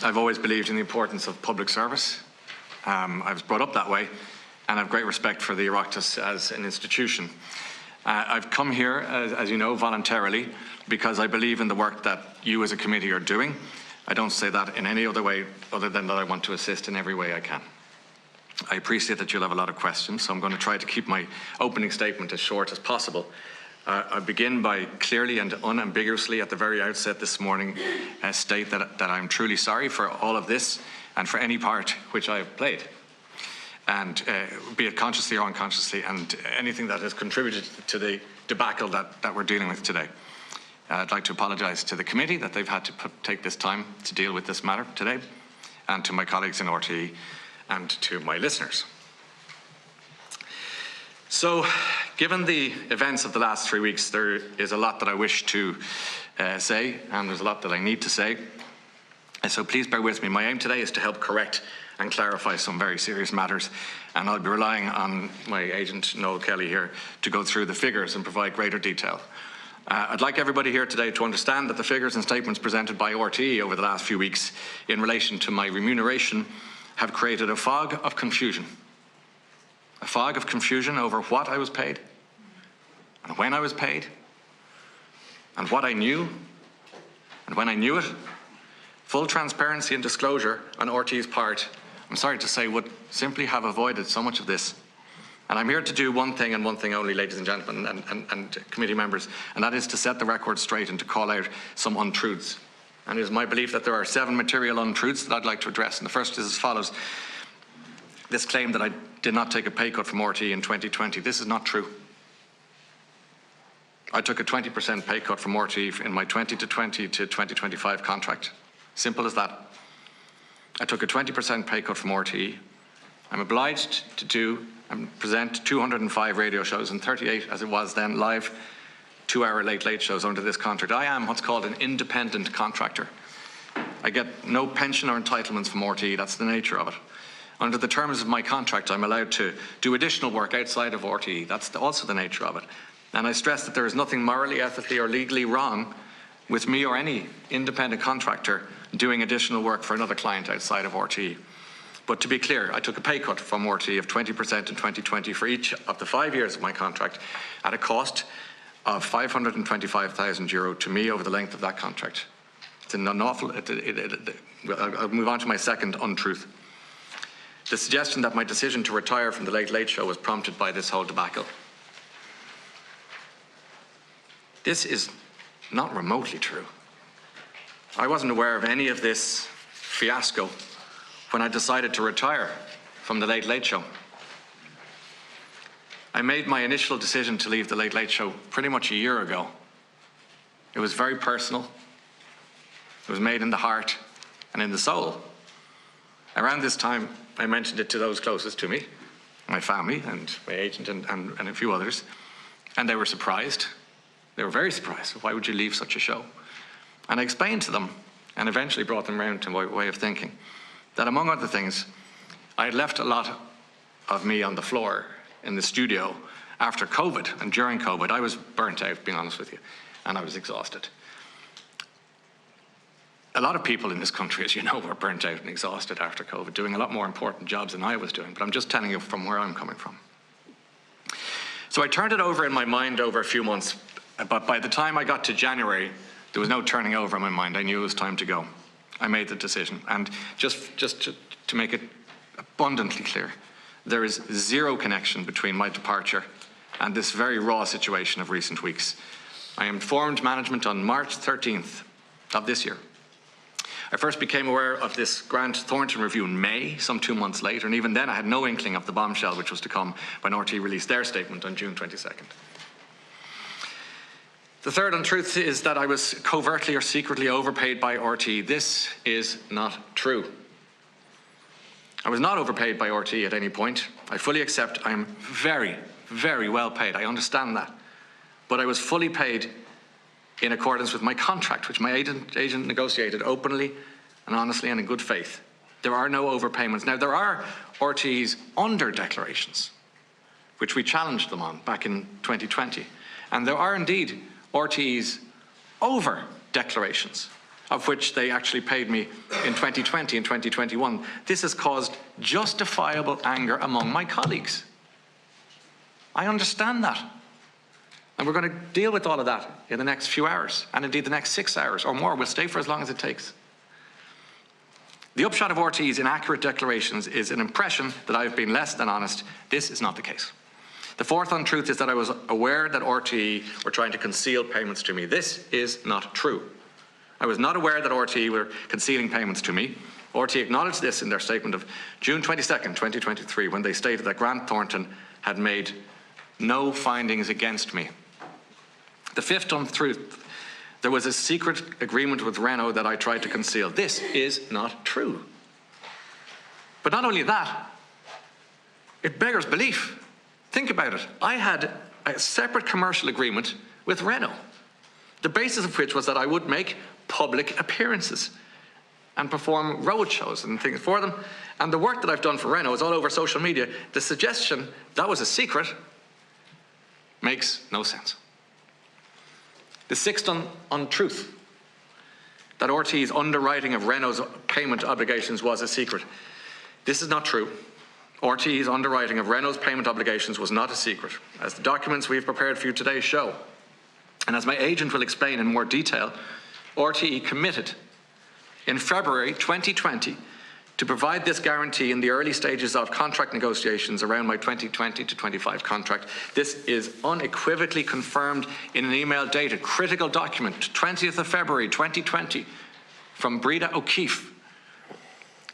I've always believed in the importance of public service. I was brought up that way, and I have great respect for the Oireachtas as an institution. I've come here, as you know, voluntarily, because I believe in the work that you as a committee are doing. I don't say that in any other way other than that I want to assist in every way I can. I appreciate that you'll have a lot of questions, so I'm going to try to keep my opening statement as short as possible. I begin by clearly and unambiguously at the very outset this morning state that I'm truly sorry for all of this and for any part which I have played, and be it consciously or unconsciously, and anything that has contributed to the debacle that we're dealing with today. I'd like to apologise to the committee that they've had to take this time to deal with this matter today, and to my colleagues in RTE and to my listeners. So, given the events of the last 3 weeks, there is a lot that I wish to say, and there's a lot that I need to say. So please bear with me. My aim today is to help correct and clarify some very serious matters, and I'll be relying on my agent, Noel Kelly, here to go through the figures and provide greater detail. I'd like everybody here today to understand that the figures and statements presented by RTE over the last few weeks in relation to my remuneration have created a fog of confusion. A fog of confusion over what I was paid, and when I was paid, and what I knew, and when I knew it. Full transparency and disclosure on RTE's part, I'm sorry to say, would simply have avoided so much of this. And I'm here to do one thing and one thing only, ladies and gentlemen, and committee members, and that is to set the record straight and to call out some untruths. And it is my belief that there are 7 material untruths that I'd like to address. And the first is as follows. This claim that I did not take a pay cut from RTE in 2020, this is not true. I took a 20% pay cut from RTE in my 2020 to 2025 contract. Simple as that. I took a 20% pay cut from RTE. I'm obliged to do and present 205 radio shows and 38, as it was then, live 2-hour late shows under this contract. I am what's called an independent contractor. I get no pension or entitlements from RTE, that's the nature of it. Under the terms of my contract, I'm allowed to do additional work outside of RTE. That's also the nature of it. And I stress that there is nothing morally, ethically or legally wrong with me or any independent contractor doing additional work for another client outside of RTE. But to be clear, I took a pay cut from RTE of 20% in 2020 for each of the 5 years of my contract at a cost of €525,000 to me over the length of that contract. It's an awful, I'll move on to my second untruth. The suggestion that my decision to retire from the Late Late Show was prompted by this whole debacle. This is not remotely true. I wasn't aware of any of this fiasco when I decided to retire from the Late Late Show. I made my initial decision to leave the Late Late Show pretty much a year ago. It was very personal. It was made in the heart and in the soul. Around this time, I mentioned it to those closest to me, my family and my agent and a few others, and they were surprised. They were very surprised. Why would you leave such a show? And I explained to them, and eventually brought them around to my way of thinking, that among other things, I had left a lot of me on the floor in the studio after COVID, and during COVID. I was burnt out, being honest with you, and I was exhausted. A lot of people in this country, as you know, were burnt out and exhausted after COVID, doing a lot more important jobs than I was doing, but I'm just telling you from where I'm coming from. So I turned it over in my mind over a few months, but by the time I got to January, there was no turning over in my mind. I knew it was time to go. I made the decision, and just to make it abundantly clear, there is zero connection between my departure and this very raw situation of recent weeks. I informed management on March 13th of this year. I first became aware of this Grant Thornton review in May, some 2 months later, and even then I had no inkling of the bombshell which was to come when RTE released their statement on June 22nd. The third untruth is that I was covertly or secretly overpaid by RTE. This is not true. I was not overpaid by RTE at any point. I fully accept I am very, very well paid. I understand that. But I was fully paid in accordance with my contract, which my agent negotiated openly and honestly and in good faith. There are no overpayments. Now, there are RTE's under declarations, which we challenged them on back in 2020. And there are indeed RTE's over declarations, of which they actually paid me in 2020 and 2021. This has caused justifiable anger among my colleagues. I understand that. And we're going to deal with all of that in the next few hours, and indeed the next 6 hours or more. We'll stay for as long as it takes. The upshot of RTE's inaccurate declarations is an impression that I have been less than honest. This is not the case. The fourth untruth is that I was aware that RTE were trying to conceal payments to me. This is not true. I was not aware that RTE were concealing payments to me. RTE acknowledged this in their statement of June 22nd, 2023, when they stated that Grant Thornton had made no findings against me. The fifth untruth, there was a secret agreement with Renault that I tried to conceal. This is not true. But not only that, it beggars belief. Think about it. I had a separate commercial agreement with Renault, the basis of which was that I would make public appearances and perform road shows and things for them. And the work that I've done for Renault is all over social media. The suggestion that was a secret makes no sense. The sixth untruth, that RTE's underwriting of Renault's payment obligations was a secret. This is not true. RTE's underwriting of Renault's payment obligations was not a secret, as the documents we've prepared for you today show. And as my agent will explain in more detail, RTE committed in February 2020 to provide this guarantee in the early stages of contract negotiations around my 2020 to 25 contract. This is unequivocally confirmed in an email dated critical document, 20th of February 2020, from Breda O'Keefe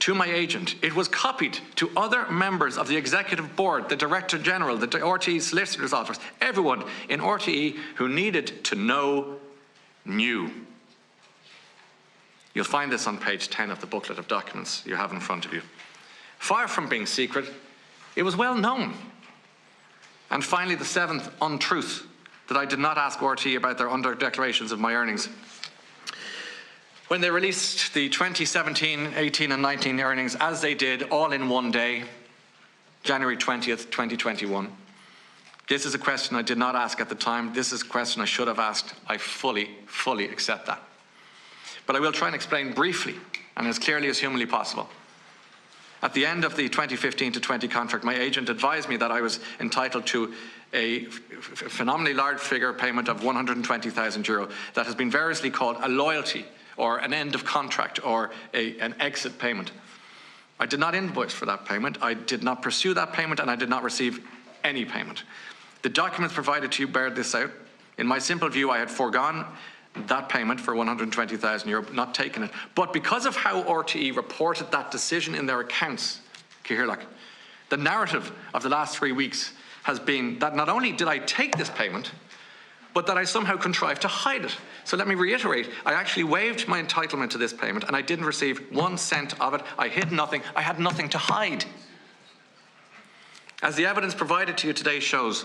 to my agent. It was copied to other members of the executive board, the director general, the RTE solicitor's office, everyone in RTE who needed to know knew. You'll find this on page 10 of the booklet of documents you have in front of you. Far from being secret, it was well known. And finally, the seventh untruth, that I did not ask RTE about their under-declarations of my earnings. When they released the 2017, 18 and 19 earnings, as they did all in one day, January 20th, 2021, this is a question I did not ask at the time. This is a question I should have asked. I fully accept that. But I will try and explain briefly and as clearly as humanly possible. At the end of the 2015 to 20 contract, my agent advised me that I was entitled to a phenomenally large figure payment of €120,000 that has been variously called a loyalty or an end of contract or an exit payment. I did not invoice for that payment, I did not pursue that payment, and I did not receive any payment. The documents provided to you bear this out. In my simple view, I had foregone that payment for €120,000, not taken it. But because of how RTE reported that decision in their accounts, the narrative of the last 3 weeks has been that not only did I take this payment, but that I somehow contrived to hide it. So let me reiterate, I actually waived my entitlement to this payment and I didn't receive 1 cent of it. I hid nothing, I had nothing to hide. As the evidence provided to you today shows,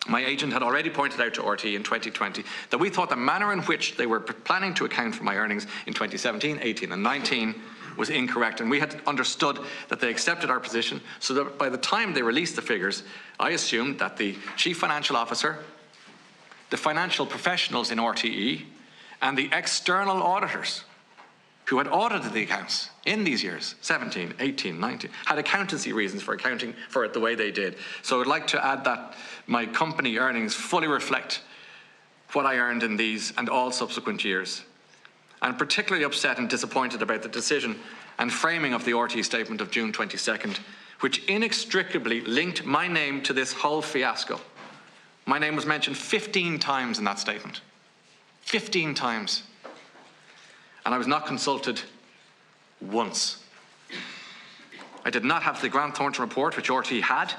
my agent had already pointed out to RTE in 2020 that we thought the manner in which they were planning to account for my earnings in 2017, 18 and 19 was incorrect, and we had understood that they accepted our position, so that by the time they released the figures, I assumed that the Chief Financial Officer, the financial professionals in RTE, and the external auditors who had audited the accounts in these years, 17, 18, 19, had accountancy reasons for accounting for it the way they did. So I would like to add that my company earnings fully reflect what I earned in these and all subsequent years. I'm particularly upset and disappointed about the decision and framing of the RTE statement of June 22nd, which inextricably linked my name to this whole fiasco. My name was mentioned 15 times in that statement. 15 times. And I was not consulted once. I did not have the Grant Thornton report, which RTE had,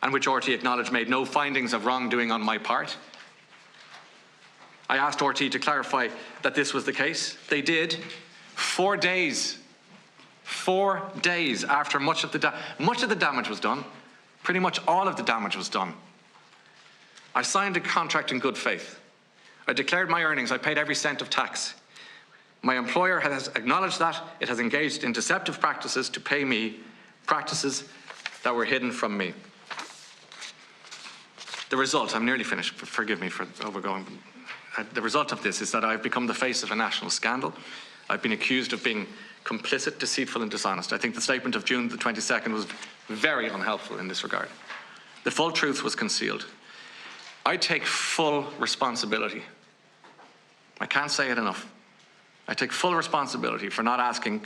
and which RTE acknowledged made no findings of wrongdoing on my part. I asked RTE to clarify that this was the case. They did. 4 days. 4 days after much of the damage was done. Pretty much all of the damage was done. I signed a contract in good faith. I declared my earnings. I paid every cent of tax. My employer has acknowledged that. It has engaged in deceptive practices to pay me, practices that were hidden from me. The result, I'm nearly finished, forgive me for overgoing. The result of this is that I've become the face of a national scandal. I've been accused of being complicit, deceitful and dishonest. I think the statement of June the 22nd was very unhelpful in this regard. The full truth was concealed. I take full responsibility. I can't say it enough. I take full responsibility for not asking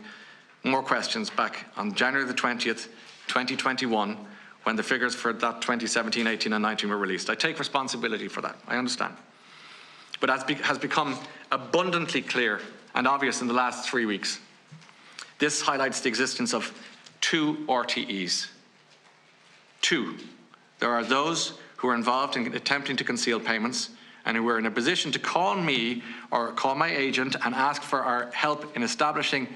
more questions back on January the 20th, 2021, when the figures for that 2017, 18 and 19 were released. I take responsibility for that, I understand. But as has become abundantly clear and obvious in the last 3 weeks, this highlights the existence of two RTEs. Two. There are those who are involved in attempting to conceal payments and who were in a position to call me or call my agent and ask for our help in establishing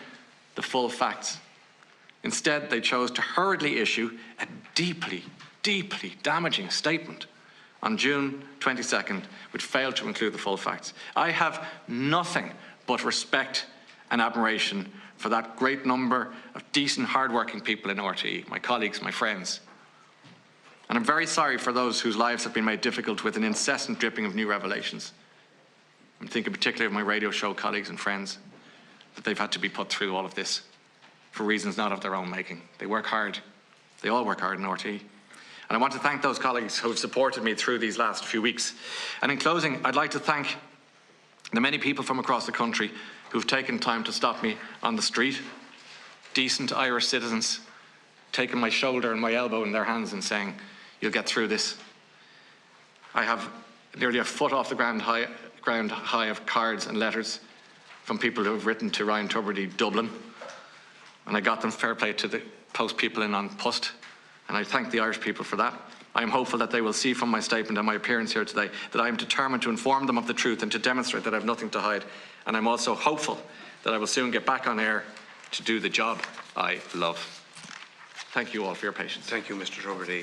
the full facts. Instead, they chose to hurriedly issue a deeply, deeply damaging statement on June 22nd, which failed to include the full facts. I have nothing but respect and admiration for that great number of decent, hard-working people in RTE, my colleagues, my friends. And I'm very sorry for those whose lives have been made difficult with an incessant dripping of new revelations. I'm thinking particularly of my radio show colleagues and friends, that they've had to be put through all of this for reasons not of their own making. They work hard. They all work hard in RTE. And I want to thank those colleagues who have supported me through these last few weeks. And in closing, I'd like to thank the many people from across the country who've taken time to stop me on the street, decent Irish citizens, taking my shoulder and my elbow in their hands and saying, "You'll get through this." I have nearly a foot off the ground high of cards and letters from people who have written to Ryan Tubridy, Dublin, and I got them. Fair play to the post people in on Post, and I thank the Irish people for that. I am hopeful that they will see from my statement and my appearance here today that I am determined to inform them of the truth and to demonstrate that I have nothing to hide. And I'm also hopeful that I will soon get back on air to do the job I love. Thank you all for your patience. Thank you, Mr. Tubridy.